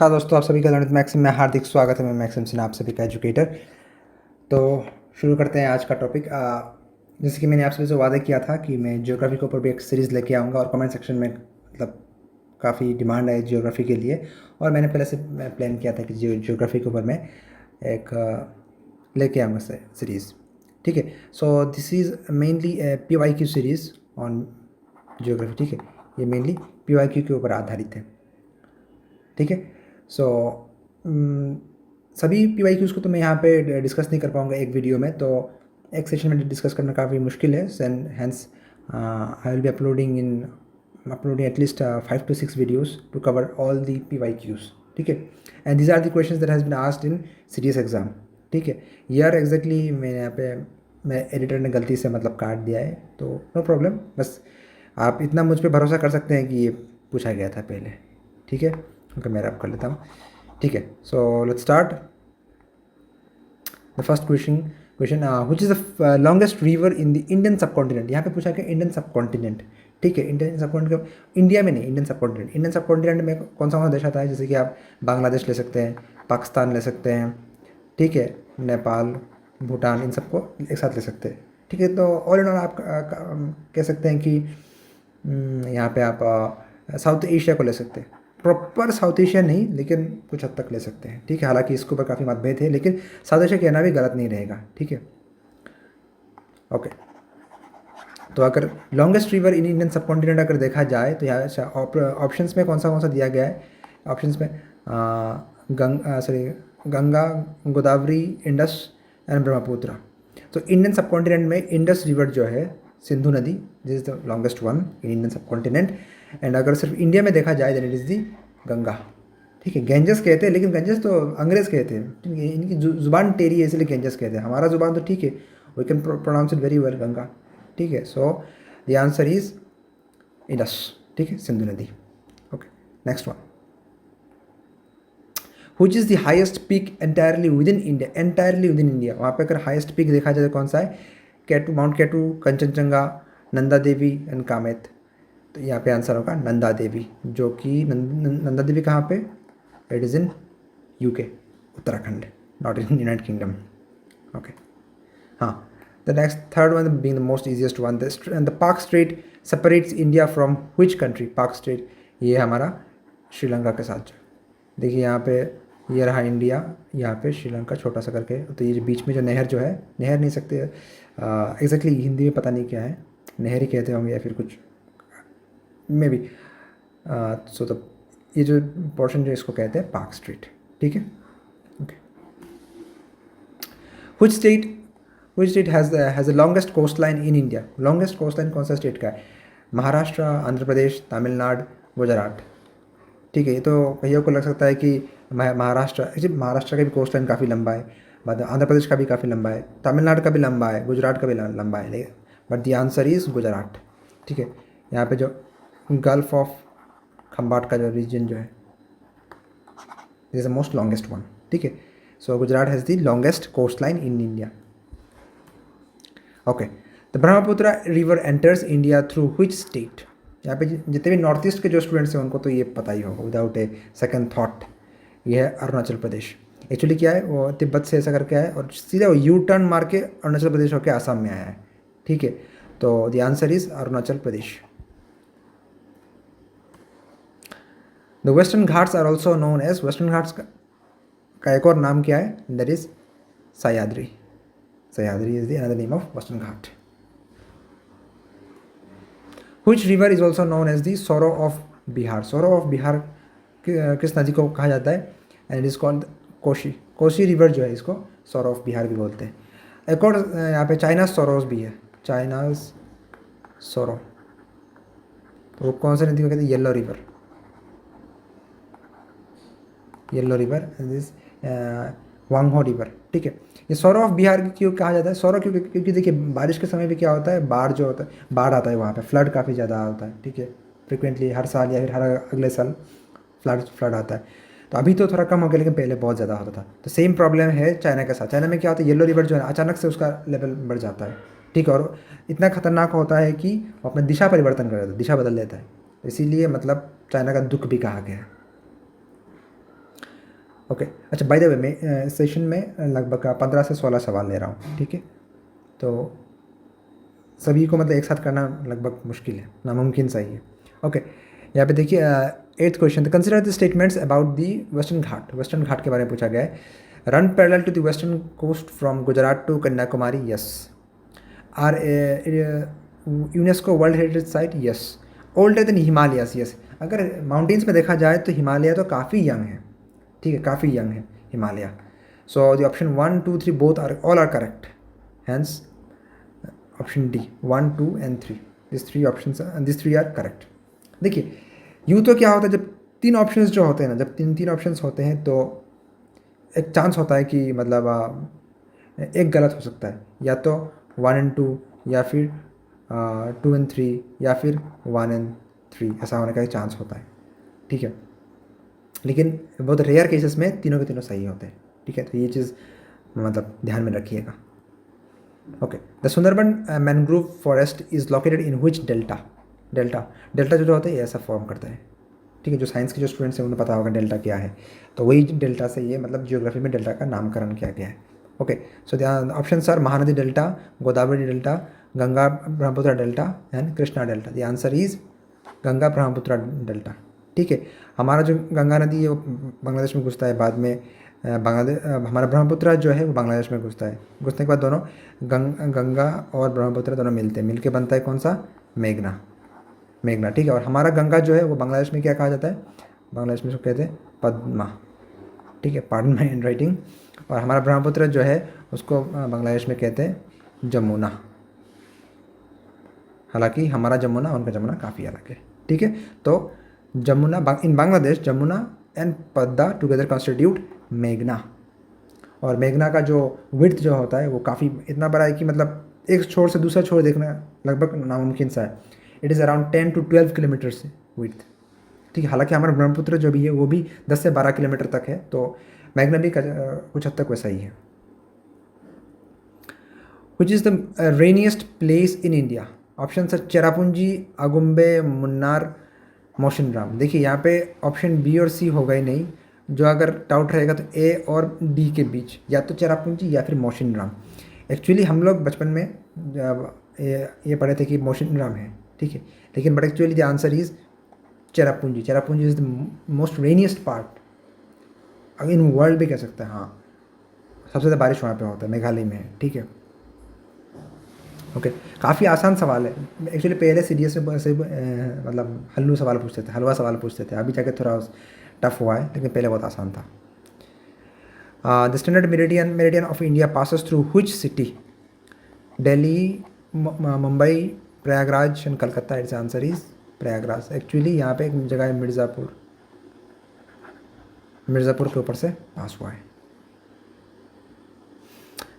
नमस्कार दोस्तों, आप सभी का गणित मैक्सिम में हार्दिक स्वागत है। मैं मैक्सिम सिन्हा, आप सभी का एजुकेटर। तो शुरू करते हैं आज का टॉपिक। जैसे कि मैंने आप सभी से वादा किया था कि मैं ज्योग्राफी के ऊपर भी एक सीरीज़ लेके आऊँगा और कमेंट सेक्शन में मतलब काफ़ी डिमांड है ज्योग्राफी के लिए, और मैंने पहले से प्लान किया था कि ज्योग्राफी के ऊपर मैं एक लेके आऊँगा सीरीज़। ठीक है, so this is mainly PYQ series on geography. ठीक है, ये मेनली PYQ के ऊपर आधारित है। ठीक है, सो सभी PYQs को तो मैं यहाँ पे डिस्कस नहीं कर पाऊँगा एक वीडियो में, तो एक सेशन में डिस्कस करना काफ़ी मुश्किल है। Hence I will be uploading at least 5 to 6 videos to cover all the PYQs। ठीक है, and these are the questions that has been asked in serious exam. ठीक है, यार एग्जैक्टली मैंने यहाँ पे एडिटर ने गलती से मतलब काट दिया है, तो नो प्रॉब्लम, बस आप इतना मुझ पर भरोसा कर सकते हैं कि ये पूछा गया था पहले। ठीक है, ओके, मैं रैप कर लेता हूँ। ठीक है, so let's start the first question. Which is the longest river in the Indian subcontinent. यहाँ पे पूछा गया इंडियन सबकॉन्टिनेंट। ठीक है, इंडियन सबकॉन्टिनेंट, इंडिया में नहीं, इंडियन सबकॉन्टिनेंट। इंडियन सबकॉन्टिनेंट में कौन सा देश आता है? जैसे कि आप बांग्लादेश ले सकते हैं, पाकिस्तान ले सकते हैं, ठीक है, नेपाल, भूटान, इन सबको एक साथ ले सकते हैं। ठीक है, तो ऑल इन ऑल आप कह सकते हैं कि यहाँ पे आप साउथ एशिया को ले सकते हैं। प्रॉपर साउथ एशिया नहीं, लेकिन कुछ हद तक ले सकते हैं। ठीक है, हालांकि इसके ऊपर काफ़ी मतभेद है, लेकिन साउथ एशिया कहना भी गलत नहीं रहेगा। ठीक है, ओके। तो अगर longest river in Indian subcontinent अगर देखा जाए तो यहाँ ऑप्शंस में कौन सा दिया गया है? ऑप्शंस में गंगा, गोदावरी, इंडस एंड ब्रह्मपुत्र। तो इंडियन सबकॉन्टिनेंट में इंडस रिवर जो है, सिंधु नदी, this is the longest one in Indian subcontinent. And अगर सिर्फ इंडिया में देखा जाए then it is the Ganga. ठीक है, गेंजस कहते हैं, लेकिन गेंजस तो अंग्रेज़ कहते हैं। ठीक है, इनकी जुबान टेरी है, इसलिए गेंजस कहते हैं। हमारा जुबान तो ठीक है, we can pronounce it very well, Ganga. ठीक है, so the answer is Indus. ठीक है, सिंधु नदी। Okay, next one. Which is the highest peak entirely within India. Entirely within India, वहाँ पे अगर हाईएस्ट पीक देखा जाए तो कौन सा है? K two, mount K two, Kanchenjunga, Nanda Devi and Kamet. तो यहाँ पे आंसर होगा नंदा देवी, जो कि नंदा देवी कहाँ पे? It is in UK, Uttarakhand, not in United Kingdom. Okay, हाँ, the next third one being the most easiest one, the Palk strait separates India from which country. Palk strait, ये हमारा श्रीलंका के साथ जो, देखिए यहाँ पे ये रहा इंडिया, यहाँ पे श्रीलंका छोटा सा करके। तो ये जो बीच में जो नहर जो है, नहर नहीं सकते एग्जैक्टली हिंदी में पता नहीं क्या है, नहर ही कहते होंगे या फिर कुछ मे बी। सो तो ये जो पोर्शन जो इसको कहते हैं पार्क स्ट्रीट। ठीक है, okay. Which state has the longest coast line in India. Longest coast line कौन सा स्टेट का है? महाराष्ट्र, आंध्र प्रदेश, तमिलनाडु, गुजरात। ठीक है, ये तो भैया को लग सकता है कि महाराष्ट्र, एक्चुअली महाराष्ट्र का भी कोस्ट लाइन काफ़ी लंबा है, बट आंध्र प्रदेश का भी काफ़ी लंबा है, तमिलनाडु का भी लंबा है, गुजरात का भी लंबा है, लेकिन but the answer is Gujarat. ठीक है, यहाँ पे जो गल्फ ऑफ खम्बाट का जो रीजन जो है, this is the most longest one. ठीक है, so Gujarat has the longest coast line in India. Okay, the Brahmaputra river enters India through which state. यहाँ पे जितने भी नॉर्थ ईस्ट के जो स्टूडेंट्स हैं उनको तो ये पता ही होगा विदाउट ए सेकंड थॉट। ये है अरुणाचल प्रदेश। एक्चुअली क्या है, वो तिब्बत से ऐसा करके आया और सीधा वो यू टर्न मार के अरुणाचल प्रदेश होकर आसाम में आया है। ठीक है, तो the answer is Arunachal Pradesh. The Western Ghats are also known as, Western Ghats का एक और नाम क्या है? That is Sahyadri. Sahyadri is the another name of Western Ghat. Which river is also known as the sorrow of Bihar. Sorrow of Bihar किस नदी को कहा जाता है? And it is called Koshi. Koshi river जो है इसको सौरो ऑफ बिहार भी बोलते हैं। एक और यहाँ पे चाइना सौरोस भी है, चाइना सौरो। तो कौन सा नदी को कहते हैं? Yellow river. Yellow river, this Hwang Ho river. ठीक है, ये सौरो ऑफ बिहार क्यों कहा जाता है? सौरो क्योंकि देखिए बारिश के समय भी क्या होता है, बाढ़ जो होता है, बाढ़ आता है वहाँ पे, फ्लड काफ़ी ज़्यादा होता है। ठीक है, फ्रिक्वेंटली हर साल या फिर हर अगले साल फ्लड आता है। तो अभी तो थोड़ा कम हो गया, लेकिन पहले बहुत ज़्यादा होता था। तो सेम प्रॉब्लम है चाइना के साथ। चाइना में क्या होता है, येलो रिवर जो है अचानक से उसका लेवल बढ़ जाता है। ठीक है, और इतना खतरनाक होता है कि वो अपना दिशा परिवर्तन कर देता है, दिशा बदल देता है। इसीलिए मतलब चाइना का दुख भी कहा गया है। ओके अच्छा, बाय द वे मैं इस सेशन में लगभग 15 से 16 सवाल ले रहा हूँ, ठीक है। तो सभी को मतलब एक साथ करना लगभग मुश्किल है, नामुमकिन सा ही है। ओके, यहाँ पे देखिए 8th question, consider the statements about the western Ghat. Western Ghat के बारे में पूछा गया है। Run parallel to the western coast from Gujarat to Kanyakumari, yes. Are UNESCO world heritage site, yes. Older than Himalayas, yes. अगर माउंटेन्स में देखा जाए तो हिमालय तो काफ़ी यंग है, ठीक है, काफ़ी यंग है Himalaya. So the option 1, 2, 3 both are all are correct, hence option D 1, 2 and 3, this three are correct. देखिए यूँ तो क्या होता है, जब तीन ऑप्शंस जो होते हैं ना, जब तीन तीन ऑप्शंस होते हैं तो एक चांस होता है कि मतलब एक गलत हो सकता है, या तो 1 एंड 2, या फिर 2 एंड 3, या फिर 1 एंड 3, ऐसा होने का एक चांस होता है, ठीक है। लेकिन बहुत रेयर केसेस में तीनों के तीनों सही होते हैं, ठीक है। तो ये चीज़ मतलब ध्यान में रखिएगा। Okay, the Sundarban mangrove forest is located in which delta. Delta जो होता है ये ऐसा फॉर्म करता है, ठीक है। जो साइंस के जो स्टूडेंट्स हैं उन्हें पता होगा डेल्टा क्या है, तो वही डेल्टा से ये मतलब जियोग्राफी में डेल्टा का नामकरण किया गया है। Okay, so the options are Mahanadi delta, Godavari delta, Ganga Brahmaputra delta and Krishna delta. The answer is Ganga Brahmaputra delta, ठीक है। हमारा जो गंगा नदी है वो बांग्लादेश में घुसता है, बाद में बांग्लादेश, हमारा ब्रह्मपुत्र जो है वो बांग्लादेश में घुसता है। घुसने के बाद दोनों गंगा और ब्रह्मपुत्र दोनों मिलते हैं, मिलके बनता है कौन सा, मेघना, ठीक है। और हमारा गंगा जो है वो बांग्लादेश में क्या कहा जाता है, बांग्लादेश में उसको कहते हैं पद्मा, ठीक है, पार्डन माई हैंड राइटिंग। और हमारा ब्रह्मपुत्र जो है उसको बांग्लादेश में कहते हैं जमुना। हालांकि हमारा जमुना उनका जमुना काफ़ी अलग है, ठीक है। तो Jamuna in Bangladesh, Jamuna and Padma together constitute मेघना। और मेघना का जो विड्थ जो होता है वो काफ़ी इतना बड़ा है कि मतलब एक छोर से दूसरा छोर देखना लगभग नामुमकिन सा है। It is around 10 to 12 kilometres width, ठीक है। हालांकि हमारा ब्रह्मपुत्र जो भी है वो भी 10 से 12 किलोमीटर तक है, तो मेघना भी कुछ हद तक वैसा ही है। Which is the rainiest place in India. Option sir Cherrapunji, Agumbe, Munnar, Mawsynram. देखिए यहाँ पे ऑप्शन बी और सी होगा ही नहीं, जो अगर डाउट रहेगा तो ए और डी के बीच, या तो चेरापूंजी या फिर मौशिनराम। एक्चुअली हम लोग बचपन में जब ये पढ़े थे कि मौशिनराम है, ठीक है, लेकिन but actually the answer is Cherrapunji. Cherrapunji is the most rainiest part in world भी कह सकते हैं, हाँ। सबसे ज़्यादा बारिश वहाँ पे होता है, मेघालय में है, ठीक है। ओके, काफ़ी आसान सवाल है एक्चुअली। पहले सीडीएस में से मतलब हल्लू सवाल पूछते थे, हलवा सवाल पूछते थे, अभी जाके थोड़ा टफ हुआ है, लेकिन पहले बहुत आसान था। The standard meridian of India passes through which city. Delhi, Mumbai, Prayagraj and Calcutta. It's answer is Prayagraj. Actually यहाँ पे एक जगह है मिर्ज़ापुर के ऊपर से पास हुआ है।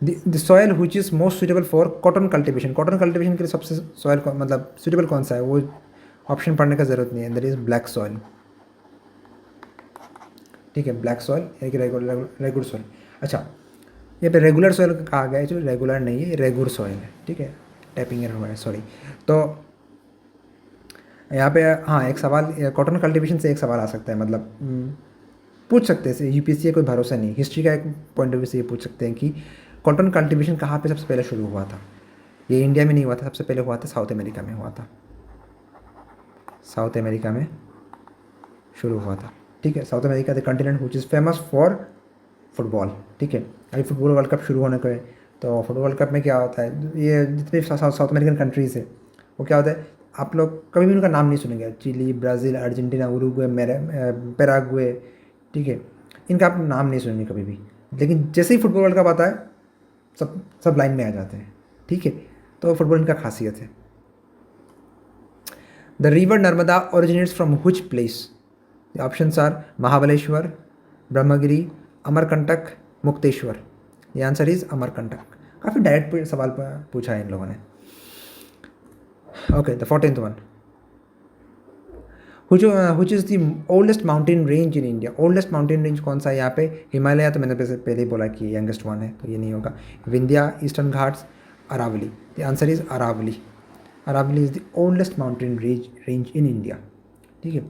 The soil which is most suitable for cotton cultivation. Cotton cultivation के लिए सबसे सॉयल मतलब सुटेबल कौन सा है, वो ऑप्शन पढ़ने का ज़रूरत नहीं है। दैट इज़ ब्लैक सॉयल, ठीक है। ब्लैक सॉयल एक रेगुलर सॉयल। अच्छा, यहाँ पे रेगुलर सॉयल कहा गया है, जो रेगुलर नहीं है, रेगुलर सॉयल है, ठीक है। टैपिंग एरर हुआ है, सॉरी। तो यहाँ पे हाँ एक सवाल कॉटन कल्टिवेशन से एक सवाल आ सकता है, मतलब पूछ सकते हैं यूपीएससी का कोई भरोसा नहीं। हिस्ट्री का एक पॉइंट ऑफ व्यू से ये पूछ सकते हैं कि कॉटन कल्टिवेशन कहाँ पे सबसे पहले शुरू हुआ था। ये इंडिया में नहीं हुआ था, सबसे पहले हुआ था साउथ अमेरिका में हुआ था, साउथ अमेरिका में शुरू हुआ था, ठीक है। South America the continent which is famous for football, ठीक है। अभी फुटबॉल वर्ल्ड कप शुरू होने को है, तो फुटबॉल वर्ल्ड कप में क्या होता है, ये जितने साउथ अमेरिकन कंट्रीज़ है वो क्या होता है, आप लोग कभी भी उनका नाम नहीं सुनेंगे। Chile, Brazil, Argentina, Uruguay, Paraguay, ठीक है, इनका आप नाम नहीं सुनेंगे कभी भी। लेकिन जैसे ही फुटबॉल वर्ल्ड कप आता है सब लाइन में आ जाते हैं, ठीक है। तो फुटबॉल इनका खासियत है। The river Narmada originates from which place. The options are Mahabaleshwar, Brahmagiri, Amarkantak, Mukteshwar. The answer is Amarkantak. काफ़ी डायरेक्ट सवाल पूछा है इन लोगों ने। Okay, the 14th one, which is the oldest mountain range in India। Oldest mountain range कौन सा है यहाँ पे, हिमालय तो मैंने पहले ही बोला कि यंगेस्ट वन है, तो ये नहीं होगा। Vindhya, eastern ghats, Aravalli. The answer is Aravalli. Aravalli is the oldest mountain range in India, ठीक है।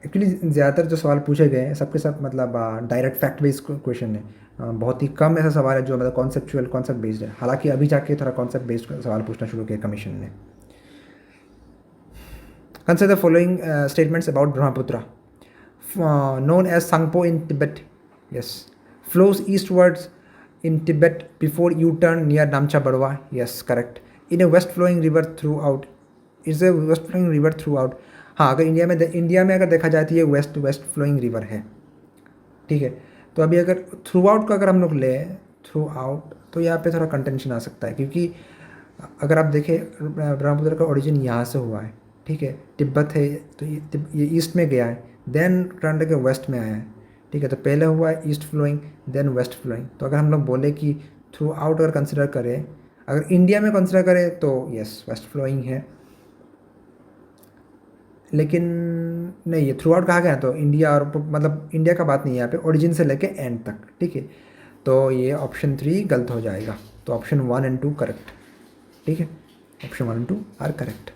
एक्चुअली ज़्यादातर जो सवाल पूछे गए हैं सबके सब मतलब डायरेक्ट फैक्ट बेस्ड क्वेश्चन है। बहुत ही कम ऐसा सवाल है जो मतलब कॉन्सेप्चुअल कॉन्सेप्ट बेस्ड है। हालांकि अभी जाके थोड़ा कॉन्सेप्ट बेस्ड सवाल पूछना शुरू किया कमीशन ने। Consider the following statements about Brahmaputra known as Sangpo in Tibet. Yes. Flows eastwards in Tibet before U-turn near Namcha Barwa. Yes, correct. In a west flowing river throughout. Is a west flowing river throughout. हाँ, अगर India में अगर देखा जाए तो ये west flowing river है, ठीक है। तो अभी अगर थ्रू आउट का अगर हम लोग ले थ्रू आउट तो यहाँ पे थोड़ा कंटेंशन आ सकता है, क्योंकि अगर आप देखें ब्रह्मपुत्र का ओरिजिन यहाँ से हुआ है, ठीक है। तिब्बत है तो ये ईस्ट में गया है, देन टर्न के वेस्ट में आया है, ठीक है। तो पहले हुआ है east flowing then west flowing. तो अगर हम लोग बोले कि थ्रू आउट अगर कंसिडर करें, अगर इंडिया में कंसिडर करें तो यस वेस्ट फ्लोइंग है, लेकिन नहीं ये थ्रू आउट कहा गया तो इंडिया और मतलब इंडिया का बात नहीं है यहाँ पे, ओरिजिन से लेके एंड तक, ठीक है। तो ये ऑप्शन 3 गलत हो जाएगा। तो ऑप्शन 1 एंड 2 करेक्ट, ठीक है। Option 1 and 2 are correct.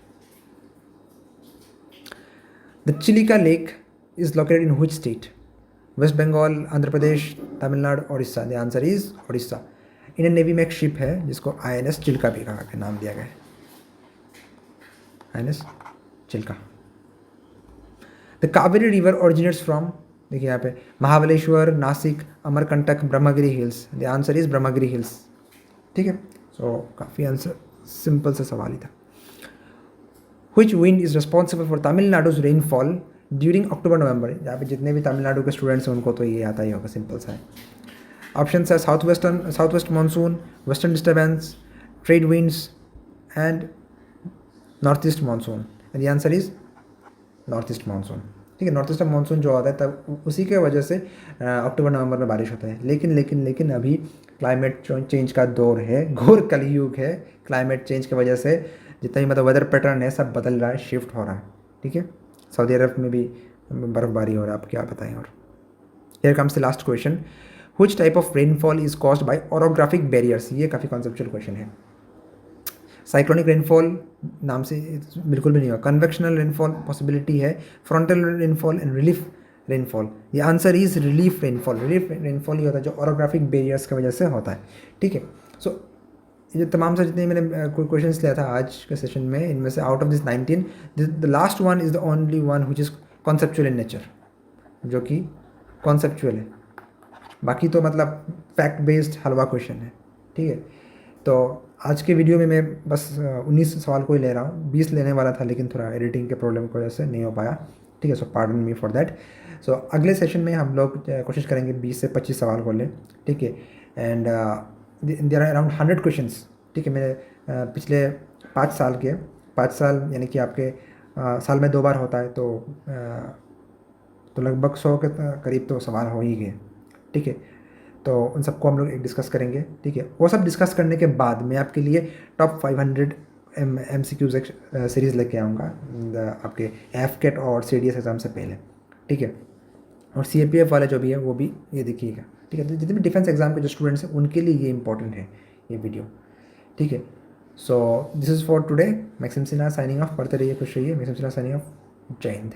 The Chilika lake is located in which state? West Bengal, Andhra Pradesh, Tamil Nadu, Orissa. The answer is Orissa. Indian navy में एक शिप है जिसको INS चिल्का भी कहा के नाम दिया गया है, INS Chilka. The Kaveri river originates from, देखिए यहाँ पे Mahabaleshwar, Nashik, Amarkantak, Brahmagiri hills. The answer is Brahmagiri hills, ठीक है। सो काफ़ी आंसर सिंपल सा सवाल ही था। Which wind is responsible for तमिलनाडु's rainfall during अक्टूबर नवंबर? यहाँ पे जितने भी तमिलनाडु के स्टूडेंट्स हैं उनको तो ये आता ही होगा, सिंपल सा है। ऑप्शन है south west monsoon, western disturbance, trade winds and north east monsoon. And the answer is north east monsoon, ठीक है। नॉर्थ ईस्ट मानसून जो आता है तब उसी के वजह से अक्टूबर नवंबर में बारिश होता है। लेकिन अभी क्लाइमेट चेंज का दौर है, घोर कलयुग है। क्लाइमेट चेंज की वजह से जितना भी मतलब वेदर पैटर्न है सब बदल रहा है, शिफ्ट हो रहा है, ठीक है। सऊदी अरब में भी बर्फबारी हो रहा है, आप क्या बताएं। और here comes the last question, which type of rainfall is caused by orographic barriers? ये काफ़ी कॉन्सेप्चुअल क्वेश्चन है। साइक्लोनिक रेनफॉल नाम से बिल्कुल भी नहीं होगा। कन्वेक्शनल रेनफॉल पॉसिबिलिटी है, frontal rainfall and relief rainfall. ये answer is relief rainfall. Relief rainfall ही होता है जो ओरोग्राफिक बैरियर्स की वजह से होता है, ठीक है। सो ये तमाम से जितने मैंने कोई क्वेश्चन लिया था आज के सेशन में, इनमें से out of this 19 the last one is the only one which is conceptual in nature, जो कि कॉन्सेप्चुअल है। बाकी तो मतलब फैक्ट बेस्ड हलवा क्वेश्चन है, ठीक है। तो आज के वीडियो में मैं बस 19 सवाल को ही ले रहा हूँ, 20 लेने वाला था लेकिन थोड़ा एडिटिंग के प्रॉब्लम की वजह से नहीं हो पाया, ठीक है। सो पार्डन मी फॉर दैट। सो अगले सेशन में हम लोग कोशिश करेंगे 20 से 25 सवाल को लें, ठीक है। And there are around 100 questions, ठीक है। मेरे पिछले 5 साल के 5 साल यानी कि आपके साल में 2 बार होता है, तो लगभग 100 के करीब तो सवाल हो ही गए, ठीक है। तो उन सबको हम लोग एक डिस्कस करेंगे, ठीक है। वो सब डिस्कस करने के बाद मैं आपके लिए टॉप 500 MCQs एक सीरीज़ लेके आऊँगा आपके FCAT और CDS एग्ज़ाम से पहले, ठीक है। और CAPF वाले जो भी है वो भी ये देखिएगा, ठीक है। तो जितने भी डिफेंस एग्जाम के जो स्टूडेंट्स हैं उनके लिए ये इंपॉर्टेंट है ये वीडियो, ठीक है। So this is for today. Maxim Sinha signing off. पढ़ते रहिए, खुश रहिए। Maxim Sinha signing off. Jai Hind.